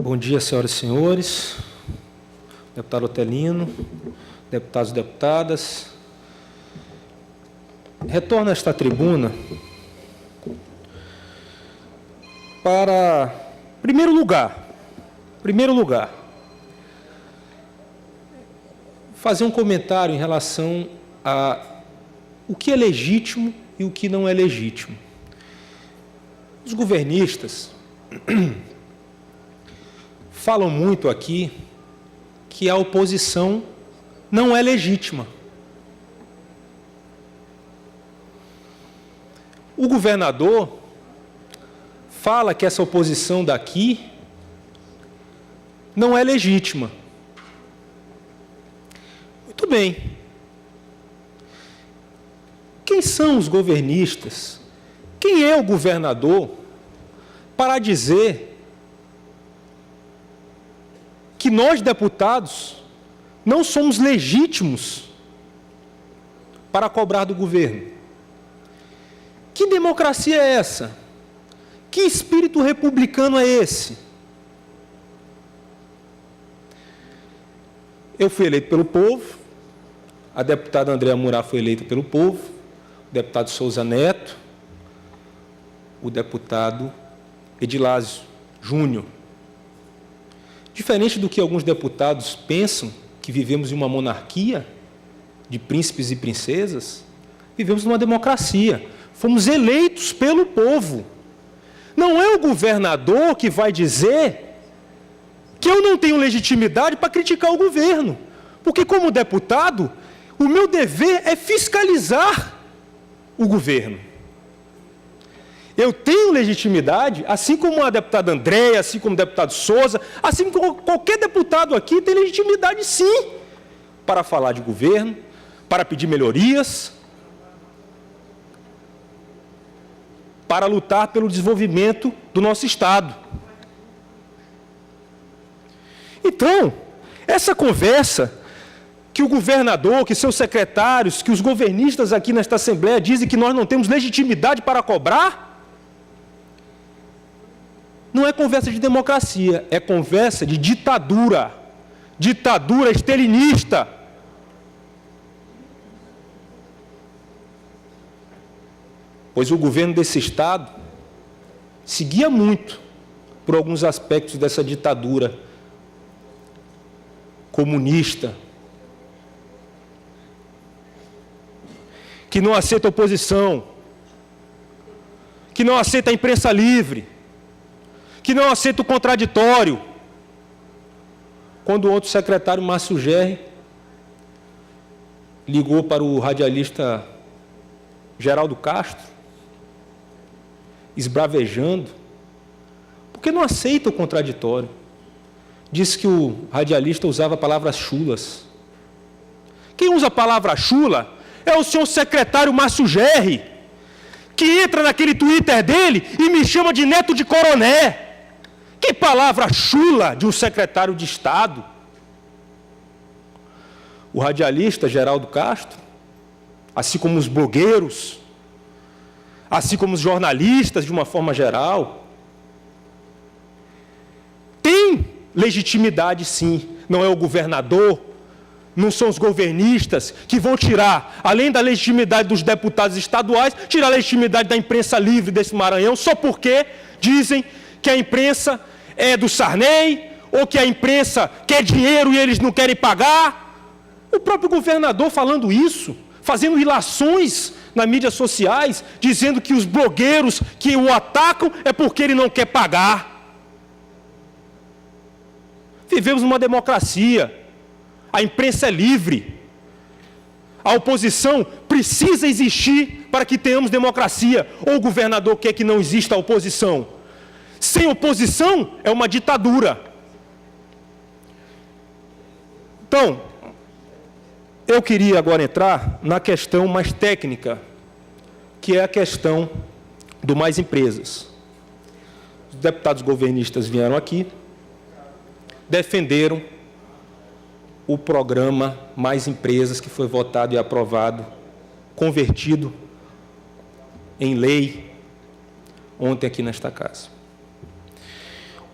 Bom dia, senhoras e senhores, deputado Otelino, deputados e deputadas. Retorno a esta tribuna para, primeiro lugar, fazer um comentário em relação a o que é legítimo e o que não é legítimo. Os governistas falam muito aqui que a oposição não é legítima. O governador fala que essa oposição daqui não é legítima. Muito bem. Quem são os governistas? Quem é o governador para dizer que nós, deputados, não somos legítimos para cobrar do governo? Que democracia é essa? Que espírito republicano é esse? Eu fui eleito pelo povo, a deputada Andréa Murat foi eleita pelo povo, o deputado Souza Neto, o deputado Edilásio Júnior. Diferente do que alguns deputados pensam, que vivemos em uma monarquia de príncipes e princesas, vivemos numa democracia. Fomos eleitos pelo povo. Não é o governador que vai dizer que eu não tenho legitimidade para criticar o governo. Porque, como deputado, o meu dever é fiscalizar o governo. Eu tenho legitimidade, assim como a deputada Andréa, assim como o deputado Souza, assim como qualquer deputado aqui tem legitimidade, sim, para falar de governo, para pedir melhorias, para lutar pelo desenvolvimento do nosso Estado. Então, essa conversa que o governador, que seus secretários, que os governistas aqui nesta Assembleia dizem que nós não temos legitimidade para cobrar, não é conversa de democracia, é conversa de ditadura, ditadura estalinista. Pois o governo desse Estado seguia muito por alguns aspectos dessa ditadura comunista, que não aceita oposição, que não aceita a imprensa livre, que não aceita o contraditório. Quando o outro secretário, Márcio Gerri, ligou para o radialista Geraldo Castro, esbravejando, porque não aceita o contraditório. Disse que o radialista usava palavras chulas. Quem usa a palavra chula é o senhor secretário Márcio Gerri, que entra naquele Twitter dele e me chama de neto de coroné. Que palavra chula de um secretário de Estado! O radialista Geraldo Castro, assim como os blogueiros, assim como os jornalistas de uma forma geral, tem legitimidade, sim. Não é o governador, não são os governistas que vão tirar, além da legitimidade dos deputados estaduais, tirar a legitimidade da imprensa livre desse Maranhão, só porque dizem que a imprensa é do Sarney, ou que a imprensa quer dinheiro e eles não querem pagar. O próprio governador falando isso, fazendo ilações nas mídias sociais, dizendo que os blogueiros que o atacam é porque ele não quer pagar. Vivemos numa democracia, a imprensa é livre, a oposição precisa existir para que tenhamos democracia, ou o governador quer que não exista oposição? Sem oposição é uma ditadura. Então, eu queria agora entrar na questão mais técnica, que é a questão do Mais Empresas. Os deputados governistas vieram aqui, defenderam o programa Mais Empresas, que foi votado e aprovado, convertido em lei ontem aqui nesta casa.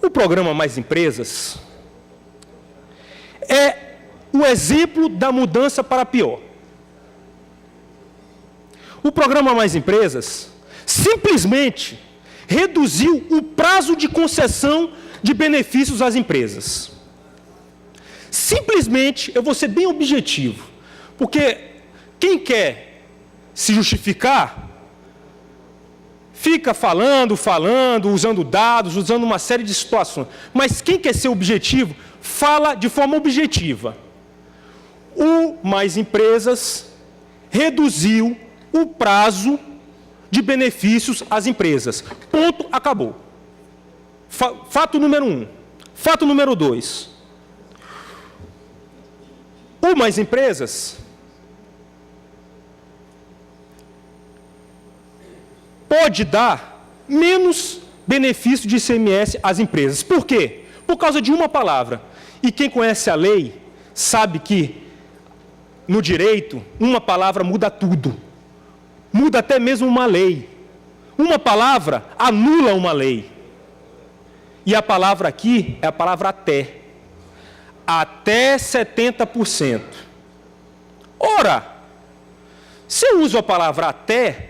O programa Mais Empresas é o exemplo da mudança para pior. O programa Mais Empresas simplesmente reduziu o prazo de concessão de benefícios às empresas. Simplesmente, eu vou ser bem objetivo, porque quem quer se justificar, fica falando, usando dados, usando uma série de situações. Mas quem quer ser objetivo, fala de forma objetiva. O Mais Empresas reduziu o prazo de benefícios às empresas. Ponto, acabou. Fato número 1. Fato número 2. O Mais Empresas pode dar menos benefício de ICMS às empresas. Por quê? Por causa de uma palavra. E quem conhece a lei sabe que, no direito, uma palavra muda tudo. Muda até mesmo uma lei. Uma palavra anula uma lei. E a palavra aqui é a palavra até. Até 70%. Ora, se eu uso a palavra até,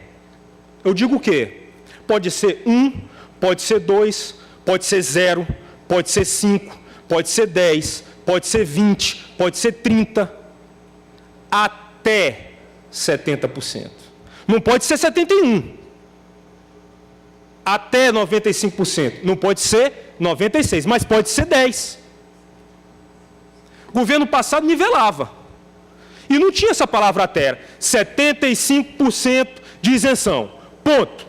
eu digo o quê? Pode ser 1, pode ser 2, pode ser 0, pode ser 5, pode ser 10, pode ser 20, pode ser 30, até 70%. Não pode ser 71%. Até 95%. Não pode ser 96%, mas pode ser 10%. O governo passado nivelava. E não tinha essa palavra até. 75% de isenção. Ponto.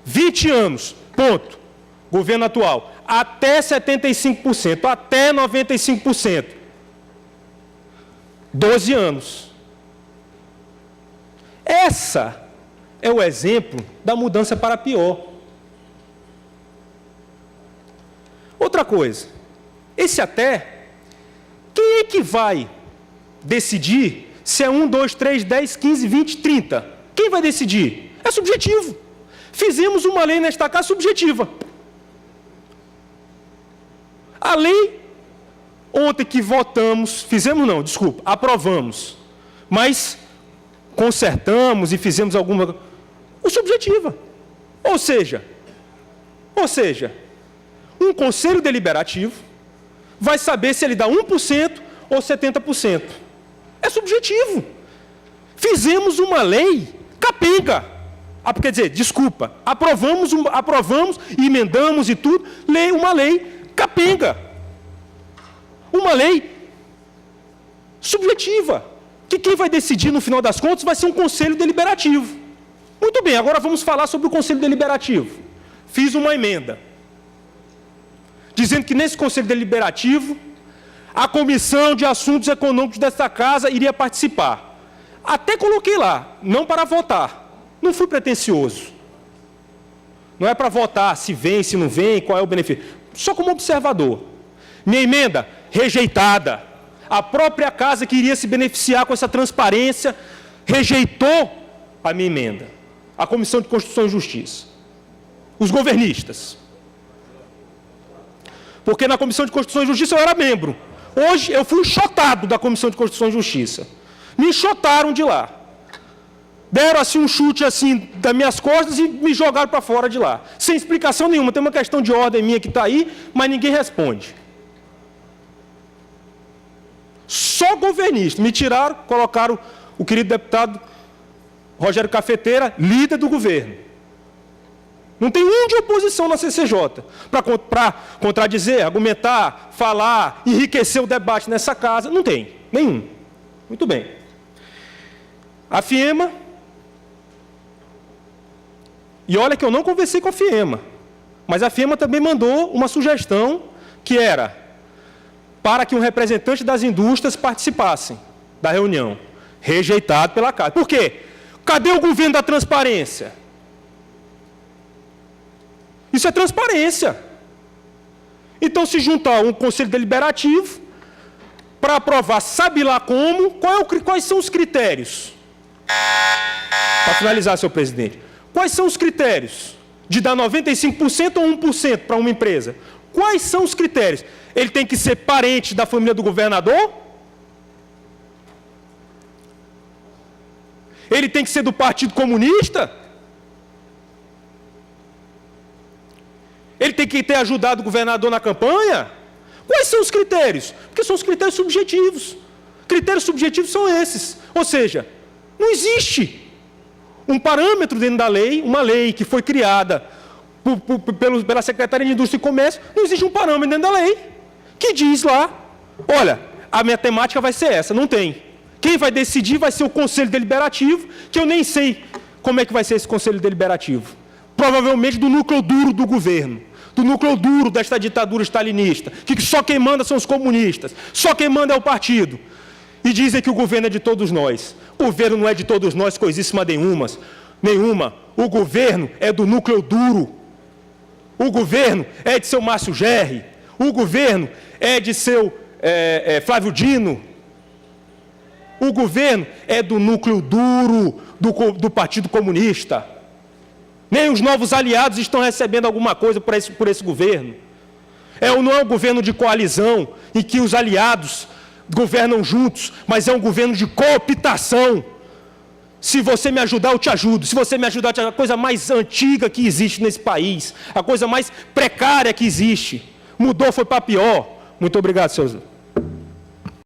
20 anos. Ponto. Governo atual. Até 75%. Até 95%. 12 anos. Essa é o exemplo da mudança para pior. Outra coisa. Esse até, quem é que vai decidir se é 1, 2, 3, 10, 15, 20, 30? Quem vai decidir? É subjetivo. Fizemos uma lei nesta casa subjetiva. A lei, ontem que votamos, aprovamos, mas consertamos e fizemos alguma... subjetiva. Ou seja, um conselho deliberativo vai saber se ele dá 1% ou 70%. É subjetivo. Fizemos uma lei capenga. Quer dizer, desculpa, aprovamos, emendamos e tudo, uma lei capenga. Uma lei subjetiva, que quem vai decidir, no final das contas, vai ser um conselho deliberativo. Muito bem, agora vamos falar sobre o conselho deliberativo. Fiz uma emenda, dizendo que nesse conselho deliberativo, a Comissão de Assuntos Econômicos desta casa iria participar. Até coloquei lá, não para votar. Não fui pretensioso. Não é para votar se vem, se não vem, qual é o benefício. Só como observador. Minha emenda, rejeitada. A própria casa que iria se beneficiar com essa transparência, rejeitou a minha emenda. A Comissão de Constituição e Justiça. Os governistas. Porque na Comissão de Constituição e Justiça eu era membro. Hoje eu fui enxotado da Comissão de Constituição e Justiça. Me enxotaram de lá. Deram assim um chute assim das minhas costas e me jogaram para fora de lá. Sem explicação nenhuma. Tem uma questão de ordem minha que está aí, mas ninguém responde. Só governista. Me tiraram, colocaram o querido deputado Rogério Cafeteira, líder do governo. Não tem um de oposição na CCJ para contradizer, argumentar, falar, enriquecer o debate nessa casa. Não tem, nenhum. Muito bem. A FIEMA, e olha que eu não conversei com a FIEMA, mas a FIEMA também mandou uma sugestão que era para que um representante das indústrias participassem da reunião. Rejeitado pela casa. Por quê? Cadê o governo da transparência? Isso é transparência. Então, se juntar um conselho deliberativo para aprovar, sabe lá como, quais são os critérios? Para finalizar, senhor presidente. Quais são os critérios? de dar 95% ou 1% para uma empresa? Quais são os critérios? Ele tem que ser parente da família do governador? Ele tem que ser do Partido Comunista? Ele tem que ter ajudado o governador na campanha? Quais são os critérios? Porque são os critérios subjetivos. Critérios subjetivos são esses. Ou seja, não existe um parâmetro dentro da lei, uma lei que foi criada pela Secretaria de Indústria e Comércio, não existe um parâmetro dentro da lei que diz lá, olha, a minha temática vai ser essa, não tem. Quem vai decidir vai ser o Conselho Deliberativo, que eu nem sei como é que vai ser esse Conselho Deliberativo. Provavelmente do núcleo duro do governo, do núcleo duro desta ditadura stalinista, que só quem manda são os comunistas, só quem manda é o partido. E dizem que o governo é de todos nós. O governo não é de todos nós, coisíssima nenhuma. O governo é do núcleo duro. O governo é de seu Márcio Gerri. O governo é de seu Flávio Dino. O governo é do núcleo duro do Partido Comunista. Nem os novos aliados estão recebendo alguma coisa por esse governo. Não é um governo de coalizão em que os aliados governam juntos, mas é um governo de cooptação. Se você me ajudar, eu te ajudo. Se você me ajudar, eu te ajudo. A coisa mais antiga que existe nesse país, a coisa mais precária que existe. Mudou, foi para pior. Muito obrigado, senhor.